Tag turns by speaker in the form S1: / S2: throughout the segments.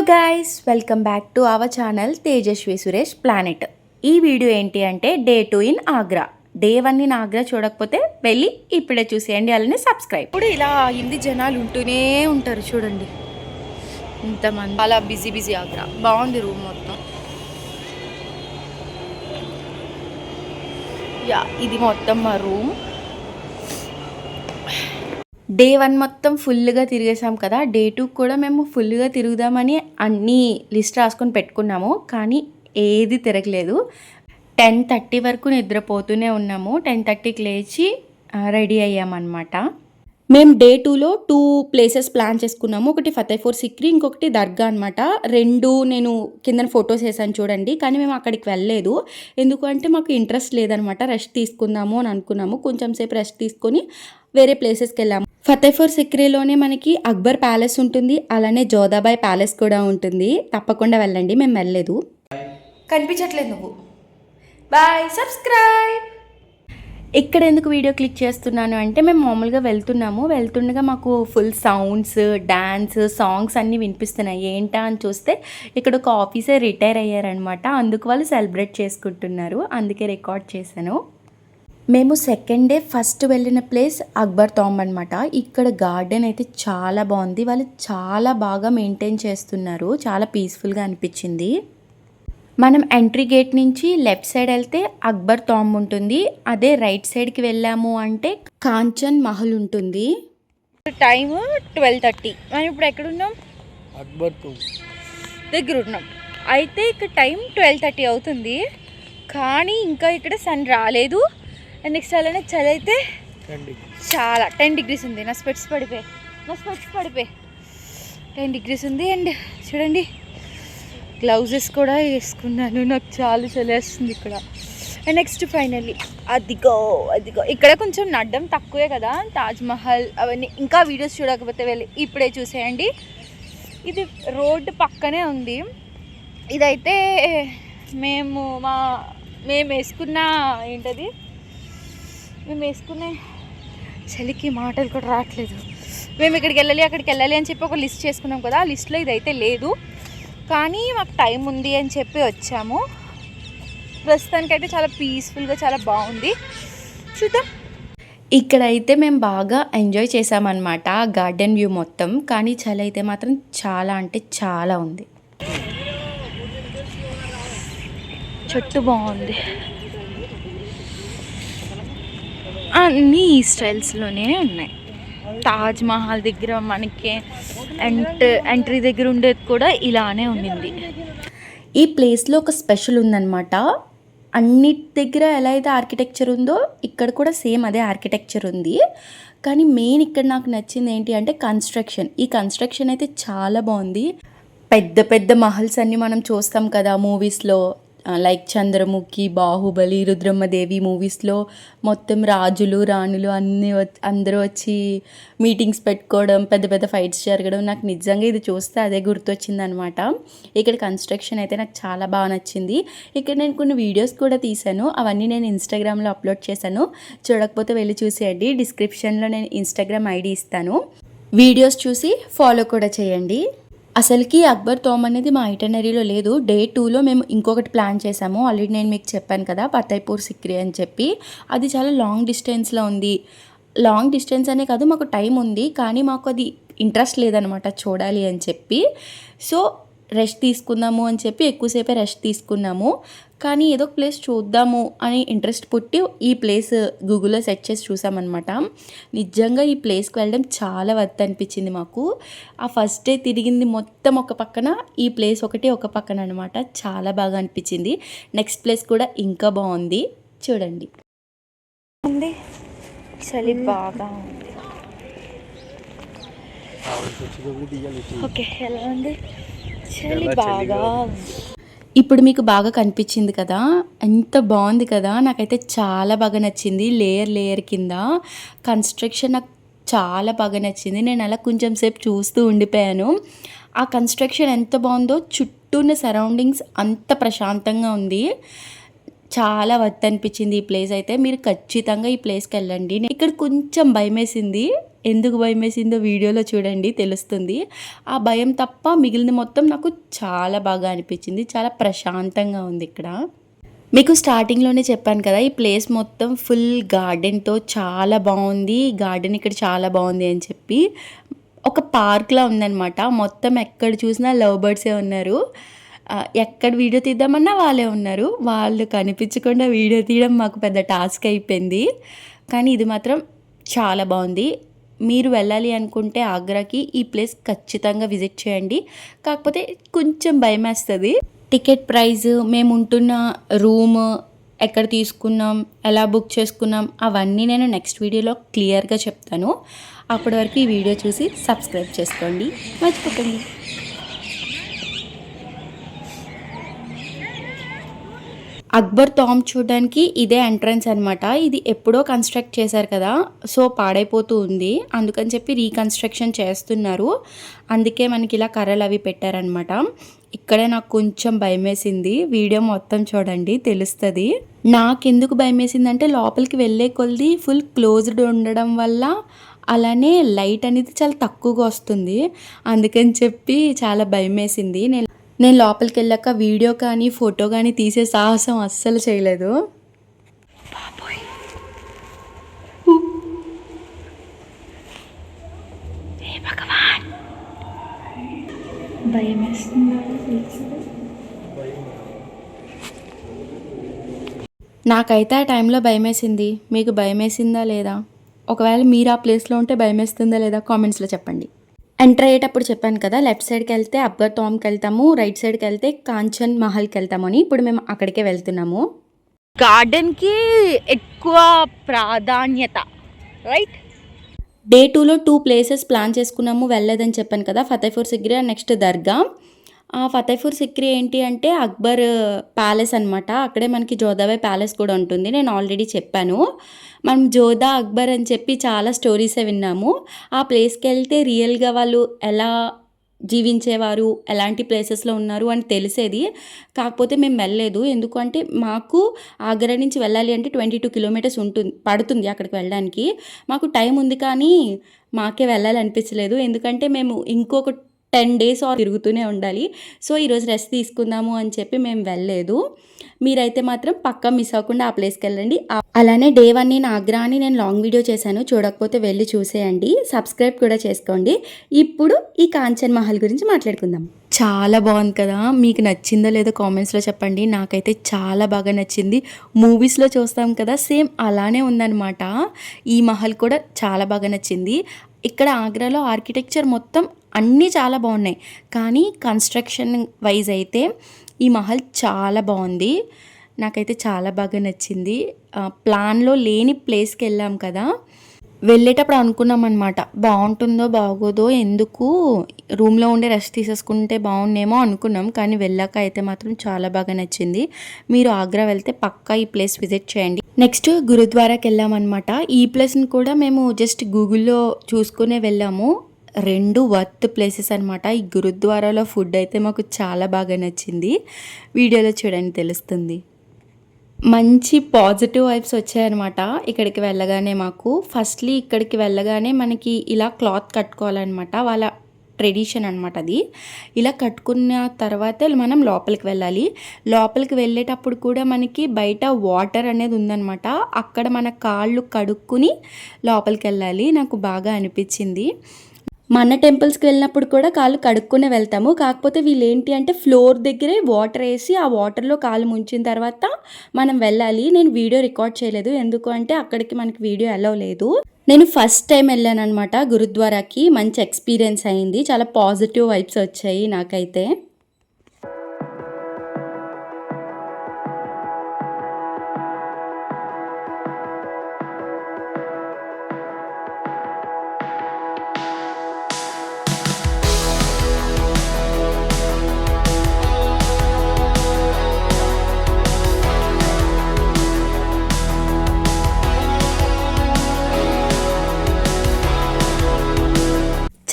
S1: Guys, welcome back to our channel Tejaswi Suresh planet. ఈ video ఏంటి అంటే day 2 in Agra. Day 1 in Agra చూడకపోతే వెళ్ళి ఇప్పుడే చూసేయండి, అలానే సబ్స్క్రైబ్. ఇప్పుడు ఇలా హిందీ జనాలు ఉంటూనే ఉంటారు చూడండి, ఇంతమంది. అలా బిజీ ఆగ్రా. బాగుంది రూమ్ మొత్తం. యా, ఇది మొత్తం మా రూమ్. డే 1 మొత్తం ఫుల్గా తిరిగేసాం కదా, డే 2 కూడా మేము ఫుల్గా తిరుగుదామని అన్నీ లిస్ట్ రాసుకొని పెట్టుకున్నాము, కానీ ఏది తిరగలేదు. 10:30 వరకు నిద్రపోతూనే ఉన్నాము. 10:30కి లేచి రెడీ అయ్యామన్నమాట. మేము డే 2లో 2 ప్లేసెస్ ప్లాన్ చేసుకున్నాము. ఒకటి ఫతేపూర్ సిక్రీ, ఇంకొకటి దర్గా అనమాట. రెండు నేను కింద ఫొటోస్ వేసాను చూడండి, కానీ మేము అక్కడికి వెళ్ళలేదు. ఎందుకంటే మాకు ఇంట్రెస్ట్ లేదనమాట. రెస్ట్ తీసుకుందాము అని అనుకున్నాము. కొంచెం సేపు రెస్ట్ తీసుకొని వేరే ప్లేసెస్కి వెళ్ళాము. ఫతేపూర్ సిక్రీలోనే మనకి అక్బర్ ప్యాలెస్ ఉంటుంది, అలానే జోధాబాయ్ ప్యాలెస్ కూడా ఉంటుంది. తప్పకుండా వెళ్ళండి, మేము వెళ్ళలేదు. కనిపించట్లేదు నువ్వు. Bye, subscribe. ఇక్కడ ఎందుకు వీడియో క్లిక్ చేస్తున్నాను అంటే, మేము మామూలుగా వెళ్తుండగా మాకు ఫుల్ సౌండ్స్, డ్యాన్స్, సాంగ్స్ అన్నీ వినిపిస్తున్నాయి. ఏంటా అని చూస్తే ఇక్కడ ఒక ఆఫీసర్ రిటైర్ అయ్యారనమాట. అందుకు వాళ్ళు సెలబ్రేట్ చేసుకుంటున్నారు, అందుకే రికార్డ్ చేశాను. మేము సెకండ్ డే ఫస్ట్ వెళ్ళిన ప్లేస్ అక్బర్ టాంబ్ అనమాట. ఇక్కడ గార్డెన్ అయితే చాలా బాగుంది. వాళ్ళు చాలా బాగా మెయింటైన్ చేస్తున్నారు. చాలా పీస్ఫుల్గా అనిపించింది. మనం ఎంట్రీ గేట్ నుంచి లెఫ్ట్ సైడ్ వెళ్తే అక్బర్ టాంబ్ ఉంటుంది. అదే రైట్ సైడ్కి వెళ్ళాము అంటే కాంచన్ మహల్ ఉంటుంది. టైమ్ 12:30. మనం ఇప్పుడు ఎక్కడున్నాం? అక్బర్ టాంబ్ దగ్గర ఉన్నాం. అయితే ఇక్కడ టైం 12:30 అవుతుంది, కానీ ఇంకా ఇక్కడ సన్ రాలేదు. అండ్ నెక్స్ట్ అలానే చలి అయితే చాలా 10 degrees ఉంది. నా స్పెట్స్ పడిపోయి 10 degrees ఉంది. అండ్ చూడండి, గ్లౌజెస్ కూడా వేసుకున్నాను, నాకు చాలా చలేస్తుంది ఇక్కడ. అండ్ నెక్స్ట్ ఫైనల్లీ అదిగో ఇక్కడ కొంచెం నడ్డం తక్కువే కదా, తాజ్మహల్ అవన్నీ. ఇంకా వీడియోస్ చూడకపోతే వెళ్ళి ఇప్పుడే చూసేయండి. ఇది రోడ్డు పక్కనే ఉంది. ఇదైతే మేము వేసుకున్న ఏంటది, మేము వేసుకునే చలికి మాటలు కూడా రావట్లేదు. మేము ఇక్కడికి అక్కడికి వెళ్ళాలి అని చెప్పి ఒక లిస్ట్ చేసుకున్నాం కదా, ఆ లిస్ట్లో ఇదైతే లేదు, కానీ మాకు టైం ఉంది అని చెప్పి వచ్చాము. ప్రస్తుతానికైతే చాలా పీస్ఫుల్గా చాలా బాగుంది. చూద్దాం. ఇక్కడైతే మేము బాగా ఎంజాయ్ చేసామన్నమాట గార్డెన్ వ్యూ మొత్తం, కానీ చలి అయితే మాత్రం చాలా అంటే చాలా ఉంది. చెట్టు బాగుంది, అన్నీ ఈ స్టైల్స్లోనే ఉన్నాయి. తాజ్మహల్ దగ్గర మనకి ఎంట్రీ దగ్గర ఉండేది కూడా ఇలానే ఉండింది. ఈ ప్లేస్లో ఒక స్పెషల్ ఉందన్నమాట. అన్నిటి దగ్గర ఎలా అయితే ఆర్కిటెక్చర్ ఉందో ఇక్కడ కూడా సేమ్ అదే ఆర్కిటెక్చర్ ఉంది. కానీ మెయిన్ ఇక్కడ నాకు నచ్చింది ఏంటి అంటే కన్స్ట్రక్షన్. ఈ కన్స్ట్రక్షన్ అయితే చాలా బాగుంది. పెద్ద పెద్ద మహల్స్ అన్నీ మనం చూస్తాం కదా మూవీస్లో, లైక్ చంద్రముఖి, బాహుబలి, రుద్రమ్మదేవి మూవీస్లో మొత్తం రాజులు రాణులు అందరూ వచ్చి మీటింగ్స్ పెట్టుకోవడం, పెద్ద పెద్ద ఫైట్స్ జరగడం, నాకు నిజంగా ఇది చూస్తే అదే గుర్తొచ్చింది అనమాట. ఇక్కడ కన్స్ట్రక్షన్ అయితే నాకు చాలా బాగా నచ్చింది. ఇక్కడ నేను కొన్ని వీడియోస్ కూడా తీశాను, అవన్నీ నేను ఇన్స్టాగ్రామ్లో అప్లోడ్ చేశాను. చూడకపోతే వెళ్ళి చూసేయండి. డిస్క్రిప్షన్లో నేను ఇన్స్టాగ్రామ్ ఐడి ఇస్తాను, వీడియోస్ చూసి ఫాలో కూడా చేయండి. అసలుకి అక్బర్ టాంబ్ అనేది మా ఐటనరీలో లేదు. డే 2లో మేము ఇంకొకటి ప్లాన్ చేసాము. ఆల్రెడీ నేను మీకు చెప్పాను కదా, ఫతేపూర్ సిక్రీ అని చెప్పి. అది చాలా లాంగ్ డిస్టెన్స్లో ఉంది. లాంగ్ డిస్టెన్స్ అనే కాదు, మాకు టైం ఉంది, కానీ మాకు అది ఇంట్రెస్ట్ లేదనమాట చూడాలి అని చెప్పి. సో రెస్ట్ తీసుకుందాము అని చెప్పి ఎక్కువసేపే రెస్ట్ తీసుకున్నాము. కానీ ఏదో ఒక ప్లేస్ చూద్దాము అని ఇంట్రెస్ట్ పుట్టి ఈ ప్లేస్ గూగుల్లో సెర్చ్ చేసి చూసామన్నమాట. నిజంగా ఈ ప్లేస్కి వెళ్ళడం చాలా వర్త్ అనిపించింది మాకు. ఆ ఫస్ట్ డే తిరిగింది మొత్తం ఒక పక్కన, ఈ ప్లేస్ ఒకటి ఒక పక్కన అనమాట. చాలా బాగా అనిపించింది. నెక్స్ట్ ప్లేస్ కూడా ఇంకా బాగుంది, చూడండి. చలి బాగా ఉంది. ఓకే, ఎలా ఉంది? చలి బాగా. ఇప్పుడు మీకు బాగా కనిపించింది కదా, ఎంత బాగుంది కదా. నాకైతే చాలా బాగా నచ్చింది. లేయర్ కింద కన్స్ట్రక్షన్ నాకు చాలా బాగా నచ్చింది. నేను అలా కొంచెం సేపు చూస్తూ ఉండిపోయాను. ఆ కన్స్ట్రక్షన్ ఎంత బాగుందో, చుట్టూ ఉన్న సరౌండింగ్స్ అంత ప్రశాంతంగా ఉంది. చాలా వర్త్ అనిపించింది ఈ ప్లేస్ అయితే. మీరు ఖచ్చితంగా ఈ ప్లేస్కి వెళ్ళండి. ఇక్కడ కొంచెం భయం వేసింది, ఎందుకు భయమేసిందో వీడియోలో చూడండి తెలుస్తుంది. ఆ భయం తప్ప మిగిలింది మొత్తం నాకు చాలా బాగా అనిపించింది. చాలా ప్రశాంతంగా ఉంది ఇక్కడ. మీకు స్టార్టింగ్‌లోనే చెప్పాను కదా! ఈ ప్లేస్ మొత్తం ఫుల్ గార్డెన్‌తో చాలా బావుంది. గార్డెన్ ఇక్కడ చాలా బావుంది అని చెప్పి. ఒక పార్క్‌లా ఉందనమాట. మొత్తం ఎక్కడ చూసినా లవ్ బర్డ్సే ఉన్నారు. ఎక్కడ వీడియో తీద్దామన్నా వాళ్ళే ఉన్నారు. వాళ్ళు కనిపించకుండా వీడియో తీయడం మాకు పెద్ద టాస్క్ అయిపోయింది. కానీ ఇది మాత్రం చాలా బావుంది. మీరు వెళ్ళాలి అనుకుంటే ఆగ్రాకి ఈ ప్లేస్ ఖచ్చితంగా విజిట్ చేయండి. కాకపోతే కొంచెం భయమేస్తది. టికెట్ ప్రైస్, మేముంటున్న రూమ్, ఎక్కడ తీసుకున్నాం, ఎలా బుక్ చేసుకున్నాం అవన్నీ నేను నెక్స్ట్ వీడియోలో క్లియర్‌గా చెప్తాను. అప్పటి వరకు ఈ వీడియో చూసి సబ్స్క్రైబ్ చేసుకోండి. మర్చిపోకండి. అక్బర్ టాంబ్ చూడడానికి ఇదే ఎంట్రన్స్ అనమాట. ఇది ఎప్పుడో కన్స్ట్రక్ట్ చేశారు కదా! సో, పాడైపోతూ ఉంది. అందుకని చెప్పి రీకన్స్ట్రక్షన్ చేస్తున్నారు. అందుకే మనకి ఇలా కర్రలు అవి పెట్టారనమాట. ఇక్కడే నాకు కొంచెం భయమేసింది. వీడియో మొత్తం చూడండి తెలుస్తది. నాకెందుకు భయమేసిందంటే లోపలికి వెళ్ళే కొలది ఫుల్ క్లోజ్డ్ ఉండడం వల్ల, అలానే లైట్ అనేది చాలా తక్కువగా వస్తుంది. అందుకని చెప్పి చాలా భయమేసింది. నేను లోపలికెళ్ళాక వీడియో కానీ, ఫోటో కానీ తీసే సాహసం అస్సలు చేయలేదు. నాకైతే ఆ టైంలో భయమేసింది. మీకు భయమేసిందా లేదా? ఒకవేళ మీరు ఆ ప్లేస్‌లో ఉంటే భయమేస్తుందా లేదా కామెంట్స్‌లో చెప్పండి. ఎంటర్ అయ్యేటప్పుడు చెప్పాను కదా! లెఫ్ట్ సైడ్‌కి వెళ్తే అక్బర్ టాంబ్‌కి వెళ్తాము. రైట్ సైడ్‌కి వెళ్తే కాంచన్ మహల్‌కి వెళ్తామని. ఇప్పుడు మేము అక్కడికే వెళ్తున్నాము. గార్డెన్‌కి ఎక్కువ ప్రాధాన్యత, రైట్? డే 2లో 2 ప్లేసెస్ ప్లాన్ చేసుకున్నాము. వెళ్ళలేదని చెప్పాను కదా! ఫతేపూర్ సిక్రీ అండ్ నెక్స్ట్ దర్గా. ఫతేపూర్ సిక్రీ ఏంటి అంటే అక్బర్ ప్యాలెస్ అనమాట. అక్కడే మనకి జోధాబాయ్ ప్యాలెస్ కూడా ఉంటుంది. నేను ఆల్రెడీ చెప్పాను. మనం జోధా, అక్బర్ అని చెప్పి చాలా స్టోరీసే విన్నాము. ఆ ప్లేస్‌కెళ్తే రియల్‌గా వాళ్ళు ఎలా జీవించేవారు, ఎలాంటి ప్లేసెస్‌లో ఉన్నారు అని తెలిసేది. కాకపోతే మేము వెళ్ళలేదు. ఎందుకంటే మాకు ఆగ్రా నుంచి వెళ్ళాలి అంటే 22 కిలోమీటర్స్ పడుతుంది అక్కడికి వెళ్ళడానికి. మాకు టైం ఉంది కానీ మాకే వెళ్ళాలనిపించలేదు. ఎందుకంటే మేము ఇంకొక 10 డేస్ తిరుగుతూనే ఉండాలి. సో, ఈరోజు రెస్ట్ తీసుకుందాము అని చెప్పి మేము వెళ్ళలేదు. మీరైతే మాత్రం పక్కా మిస్ అవ్వకుండా ఆ ప్లేస్‌కెళ్ళండి. అలానే డే 1 నేను ఆగ్రా అని నేను లాంగ్ వీడియో చేశాను. చూడకపోతే వెళ్ళి చూసేయండి. సబ్స్క్రైబ్ కూడా చేసుకోండి. ఇప్పుడు ఈ కాంచన్ మహల్ గురించి మాట్లాడుకుందాం. చాలా బాగుంది కదా! మీకు నచ్చిందో లేదో కామెంట్స్‌లో చెప్పండి. నాకైతే చాలా బాగా నచ్చింది. మూవీస్‌లో చూస్తాం కదా! సేమ్ అలానే ఉందనమాట. ఈ మహల్ కూడా చాలా బాగా నచ్చింది. ఇక్కడ ఆగ్రాలో ఆర్కిటెక్చర్ మొత్తం అన్నీ చాలా బాగున్నాయి. కానీ కన్స్ట్రక్షన్ వైజ్ అయితే ఈ మహల్ చాలా బాగుంది. నాకైతే చాలా బాగా నచ్చింది. ప్లాన్‌లో లేని ప్లేస్‌కి వెళ్ళాం కదా! వెళ్ళేటప్పుడు అనుకున్నాం అనమాట. బాగుంటుందో బాగోదో, ఎందుకు రూమ్‌లో ఉండి రెస్ట్ తీసేసుకుంటే బాగుండేమో అనుకున్నాం. కానీ వెళ్ళాక అయితే మాత్రం చాలా బాగా నచ్చింది. మీరు ఆగ్రా వెళ్తే పక్కా ఈ ప్లేస్ విజిట్ చేయండి. నెక్స్ట్ గురుద్వారాకి వెళ్ళామన్నమాట. ఈ ప్లేస్‌ని కూడా మేము జస్ట్ గూగుల్‌లో చూసుకునే వెళ్ళాము. 2 వర్త్ ప్లేసెస్ అనమాట. ఈ గురుద్వారాలో ఫుడ్ అయితే మాకు చాలా బాగా నచ్చింది. వీడియోలో చూడండి తెలుస్తుంది. మంచి పాజిటివ్ వైబ్స్ వచ్చాయన్నమాట ఇక్కడికి వెళ్ళగానే మాకు. ఫస్ట్‌లీ ఇక్కడికి వెళ్ళగానే మనకి ఇలా క్లాత్ కట్టుకోవాలన్నమాట. వాళ్ళ ట్రెడిషన్ అనమాట అది. ఇలా కట్టుకున్న తర్వాత మనం లోపలికి వెళ్ళాలి. లోపలికి వెళ్ళేటప్పుడు కూడా మనకి బయట వాటర్ అనేది ఉందన్నమాట. అక్కడ మన కాళ్ళు కడుక్కుని లోపలికి వెళ్ళాలి. నాకు బాగా అనిపించింది. మన టెంపుల్స్‌కి వెళ్ళినప్పుడు కూడా కాళ్ళు కడుక్కునే వెళ్తాము. కాకపోతే వీళ్ళేంటి అంటే ఫ్లోర్ దగ్గరే వాటర్ ఏసి, ఆ వాటర్‌లో కాళ్ళు ముంచిన తర్వాత మనం వెళ్ళాలి. నేను వీడియో రికార్డ్ చేయలేదు. ఎందుకు అంటే అక్కడికి మనకి వీడియో అలౌ లేదు. నేను ఫస్ట్ టైం వెళ్ళాననమాట గురుద్వారాకి. మంచి ఎక్స్‌పీరియన్స్ అయింది. చాలా పాజిటివ్ వైబ్స్ వచ్చాయి నాకైతే.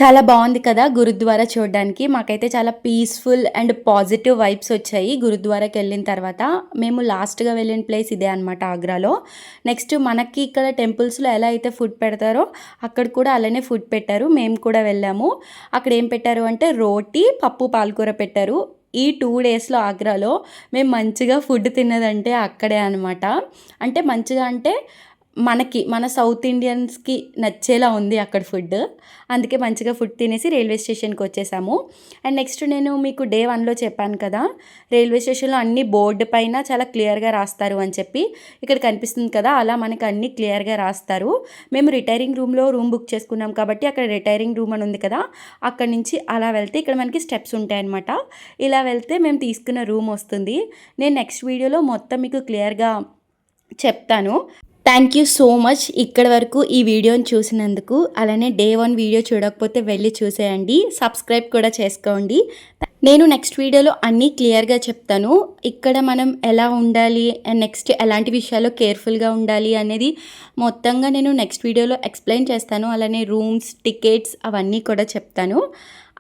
S1: చాలా బాగుంది కదా గురుద్వారా చూడడానికి. మాకైతే చాలా పీస్‌ఫుల్ అండ్ పాజిటివ్ వైబ్స్ వచ్చాయి గురుద్వారాకి వెళ్ళిన తర్వాత. మేము లాస్ట్‌గా వెళ్ళిన ప్లేస్ ఇదే అనమాట ఆగ్రాలో. నెక్స్ట్ మనకి ఇక్కడ టెంపుల్స్‌లో ఎలా అయితే ఫుడ్ పెడతారో అక్కడ కూడా అలానే ఫుడ్ పెట్టారు. మేము కూడా వెళ్ళాము. అక్కడ ఏం పెట్టారు అంటే రోటీ, పప్పు, పాలకూర పెట్టారు. ఈ 2 డేస్‌లో ఆగ్రాలో మేము మంచిగా ఫుడ్ తిన్నదంటే అక్కడే అనమాట. అంటే మంచిగా అంటే మన సౌత్ ఇండియన్స్‌కి నచ్చేలా ఉంది అక్కడ ఫుడ్. అందుకే మంచిగా ఫుడ్ తినేసి రైల్వే స్టేషన్‌కి వచ్చేసాము. అండ్ నెక్స్ట్ నేను మీకు డే 1లో చెప్పాను కదా! రైల్వే స్టేషన్‌లో అన్ని బోర్డు పైన చాలా క్లియర్‌గా రాస్తారు అని చెప్పి. ఇక్కడ కనిపిస్తుంది కదా! అలా మనకు అన్నీ క్లియర్‌గా రాస్తారు. మేము రిటైరింగ్ రూమ్‌లో రూమ్ బుక్ చేసుకున్నాం కాబట్టి అక్కడ రిటైరింగ్ రూమ్ అని ఉంది కదా! అక్కడి నుంచి అలా వెళ్తే ఇక్కడ మనకి స్టెప్స్ ఉంటాయన్నమాట. ఇలా వెళ్తే మేము తీసుకున్న రూమ్ వస్తుంది. నేను నెక్స్ట్ వీడియోలో మొత్తం మీకు క్లియర్‌గా చెప్తాను. థ్యాంక్ యూ సో మచ్ ఇక్కడి వరకు ఈ వీడియోని చూసినందుకు. అలానే డే 1 వీడియో చూడకపోతే వెళ్ళి చూసేయండి. సబ్స్క్రైబ్ కూడా చేసుకోండి. నేను నెక్స్ట్ వీడియోలో అన్నీ క్లియర్‌గా చెప్తాను. ఇక్కడ మనం ఎలా ఉండాలి అండ్ నెక్స్ట్ ఎలాంటి విషయాల్లో కేర్‌ఫుల్‌గా ఉండాలి అనేది మొత్తంగా నేను నెక్స్ట్ వీడియోలో ఎక్స్‌ప్లెయిన్ చేస్తాను. అలానే రూమ్స్, టికెట్స్ అవన్నీ కూడా చెప్తాను.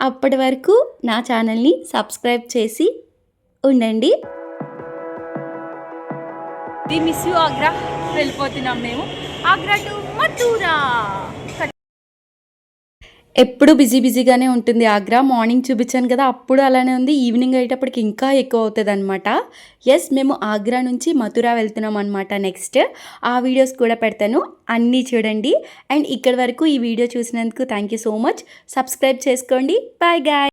S1: అప్పటి వరకు నా ఛానల్‌ని సబ్స్క్రైబ్ చేసి ఉండండి. We miss you Agra. వెళ్ళిపోతున్నాం మేము ఆగ్రా టు మథురా. ఎప్పుడు బిజీగానే ఉంటుంది ఆగ్రా. మార్నింగ్ చూపించాను కదా, అప్పుడు అలానే ఉంది. ఈవినింగ్ అయ్యేటప్పటికి ఇంకా ఎక్కువ అవుతుంది అనమాట. ఎస్, మేము ఆగ్రా నుంచి మథురా వెళ్తున్నాం అనమాట. నెక్స్ట్ ఆ వీడియోస్ కూడా పెడతాను, అన్నీ చూడండి. అండ్ ఇక్కడి వరకు ఈ వీడియో చూసినందుకు thank you so much. Subscribe చేసుకోండి. Bye guy.